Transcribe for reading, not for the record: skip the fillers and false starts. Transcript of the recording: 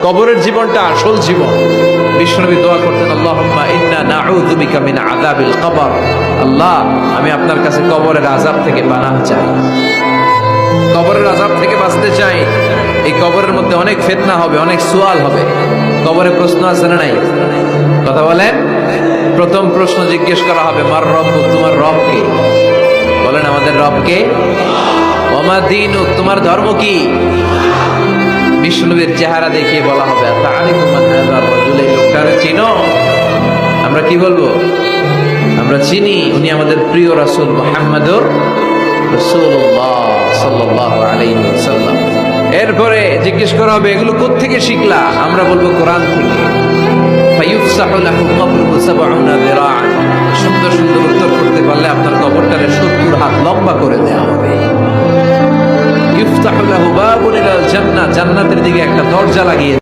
কবরের জীবনটা আসল জীবন। বিশ্বনবী দোয়া করতেন, আল্লাহুম্মা ইন্না নাউযু বিকা মিন আযাবিল কবর। আল্লাহ, আমি আপনার কাছে কবরের আযাব থেকে পানাহ চাই, কবরের আযাব থেকে বাঁচতে চাই। এই কবরের মধ্যে অনেক ফিতনা হবে, অনেক সুয়াল হবে। কবরে প্রশ্ন আছে না নাই? কথা বলেন। প্রথম প্রশ্ন জিজ্ঞেস করা হবে, মার রব্বুক, তোমার রব কে? বলেন, আমাদের রব কে? ওয়া মা দীনুক, তোমার ধর্ম কি? বিষ্ণুবীর চেহারা দেখিয়ে বলা হবে, তাআরিফু মান হাযা রাজুল, এই লোকটারে চিনো? আমরা কি বলবো? আমরা চিনি, উনি আমাদের প্রিয় রাসূল মুহাম্মদুর রাসূলুল্লাহ সাল্লাল্লাহু আলাইহি ওয়াসাল্লাম। এরপরে জিজ্ঞেস করা হবে, এগুলো কোত্থেকে শিখলা? আমরা বলবো, কোরআন থেকে। ফায়ুফসাহু লাহু কবরুহু ৭০ যিরাআন। সুন্দর সুন্দর উত্তর করতে পারলে আপনার কবরটারে ৭০ হাত লম্বা করে দেওয়া হবে। ইফতাহু লাহু বাবুন ইলাল জান্নাহ, জান্নাতের দিকে একটা দরজা লাগিয়ে